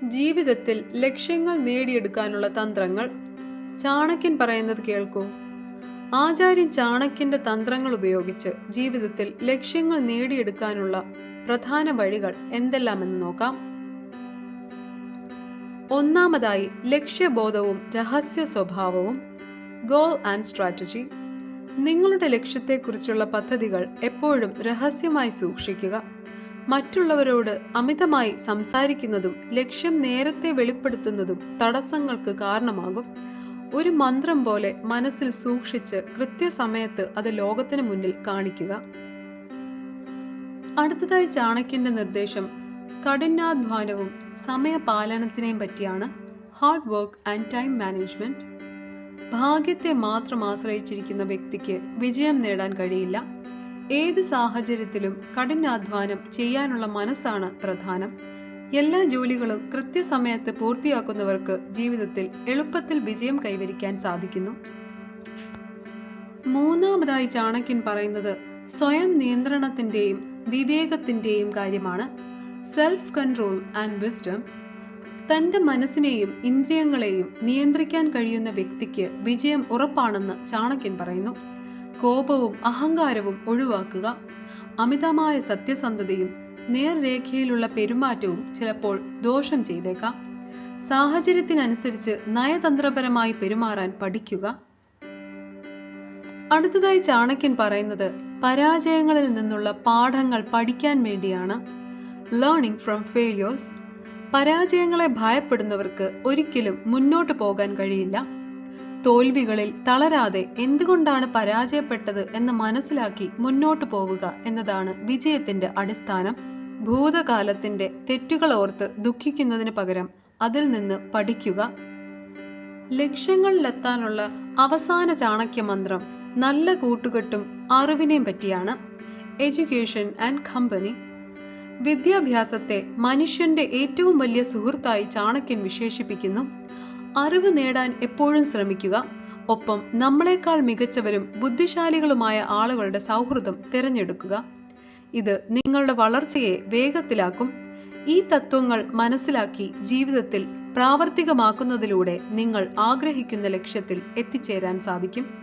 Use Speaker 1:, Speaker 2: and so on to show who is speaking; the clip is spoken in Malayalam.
Speaker 1: ജീവിതത്തിൽ ലക്ഷ്യങ്ങൾ നേടിയെടുക്കാനുള്ള തന്ത്രങ്ങൾ. ചാണക്യൻ പറയുന്നത് കേൾക്കൂ. ആചാര്യൻ ചാണക്യന്റെ തന്ത്രങ്ങൾ ഉപയോഗിച്ച് ജീവിതത്തിൽ ലക്ഷ്യങ്ങൾ നേടിയെടുക്കാനുള്ള പ്രധാന വഴികൾ എന്തെല്ലാമെന്ന് നോക്കാം. ഒന്നാമതായി, ലക്ഷ്യബോധവും രഹസ്യ സ്വഭാവവും. Goal and strategy. നിങ്ങളുടെ ലക്ഷ്യത്തെക്കുറിച്ചുള്ള പദ്ധതികൾ എപ്പോഴും രഹസ്യമായി സൂക്ഷിക്കുക. മറ്റുള്ളവരോട് അമിതമായി സംസാരിക്കുന്നതും ലക്ഷ്യം നേരത്തെ വെളിപ്പെടുത്തുന്നതും തടസ്സങ്ങൾക്ക് കാരണമാകും. ഒരു മന്ത്രം പോലെ മനസ്സിൽ സൂക്ഷിച്ച് കൃത്യസമയത്ത് അത് ലോകത്തിന് മുന്നിൽ കാണിക്കുക. അടുത്തതായി ചാണക്യന്റെ നിർദ്ദേശം കഠിനാധ്വാനവും സമയപാലനത്തിനെയും പറ്റിയാണ്. Hard work and time management. ഭാഗ്യത്തെ മാത്രം ആശ്രയിച്ചിരിക്കുന്ന വ്യക്തിക്ക് വിജയം നേടാൻ കഴിയില്ല. ഏത് സാഹചര്യത്തിലും കഠിനാധ്വാനം ചെയ്യാനുള്ള മനസ്സാണ് പ്രധാനം. എല്ലാ ജോലികളും കൃത്യസമയത്ത് പൂർത്തിയാക്കുന്നവർക്ക് ജീവിതത്തിൽ എളുപ്പത്തിൽ വിജയം കൈവരിക്കാൻ സാധിക്കുന്നു. മൂന്നാമതായി ചാണക്യൻ പറയുന്നത് സ്വയം നിയന്ത്രണത്തിന്റെയും വിവേകത്തിന്റെയും കാര്യമാണ്. Self control and wisdom. തന്റെ മനസ്സിനെയും ഇന്ദ്രിയങ്ങളെയും നിയന്ത്രിക്കാൻ കഴിയുന്ന വ്യക്തിക്ക് വിജയം ഉറപ്പാണെന്ന് ചാണക്യൻ പറയുന്നു. കോപവും അഹങ്കാരവും ഒഴിവാക്കുക. അമിതമായ സത്യസന്ധതയും നേർരേഖയിലുള്ള പെരുമാറ്റവും ചിലപ്പോൾ ദോഷം ചെയ്തേക്കാം. സാഹചര്യത്തിനനുസരിച്ച് നയതന്ത്രപരമായി പെരുമാറാൻ പഠിക്കുക. അടുത്തതായി ചാണക്യൻ പറയുന്നത് പരാജയങ്ങളിൽ നിന്നുള്ള പാഠങ്ങൾ പഠിക്കാൻ വേണ്ടിയാണ്. Learning from failures. പരാജയങ്ങളെ ഭയപ്പെടുന്നവർക്ക് ഒരിക്കലും മുന്നോട്ട് പോകാൻ കഴിയില്ല. തോൽവികളിൽ തളരാതെ എന്തുകൊണ്ടാണ് പരാജയപ്പെട്ടത് എന്ന് മനസ്സിലാക്കി മുന്നോട്ട് പോവുക എന്നതാണ് വിജയത്തിന്റെ അടിസ്ഥാനം. ഭൂതകാലത്തിന്റെ തെറ്റുകൾ ഓർത്ത് ദുഃഖിക്കുന്നതിന് പകരം അതിൽ നിന്ന് പഠിക്കുക. ലക്ഷ്യങ്ങളിലെത്താനുള്ള അവസാന ചാണക്യ മന്ത്രം നല്ല കൂട്ടുകെട്ടും അറിവിനെയും പറ്റിയാണ്. Education and company. വിദ്യാഭ്യാസത്തെ മനുഷ്യന്റെ ഏറ്റവും വലിയ സുഹൃത്തായി ചാണക്യൻ വിശേഷിപ്പിക്കുന്നു. അറിവ് നേടാൻ എപ്പോഴും ശ്രമിക്കുക. ഒപ്പം നമ്മളെക്കാൾ മികച്ചവരും ബുദ്ധിശാലികളുമായ ആളുകളുടെ സൗഹൃദം തിരഞ്ഞെടുക്കുക. ഇത് നിങ്ങളുടെ വളർച്ചയെ വേഗത്തിലാക്കും. ഈ തത്വങ്ങൾ മനസ്സിലാക്കി ജീവിതത്തിൽ പ്രാവർത്തികമാക്കുന്നതിലൂടെ നിങ്ങൾ ആഗ്രഹിക്കുന്ന ലക്ഷ്യത്തിൽ എത്തിച്ചേരാൻ സാധിക്കും.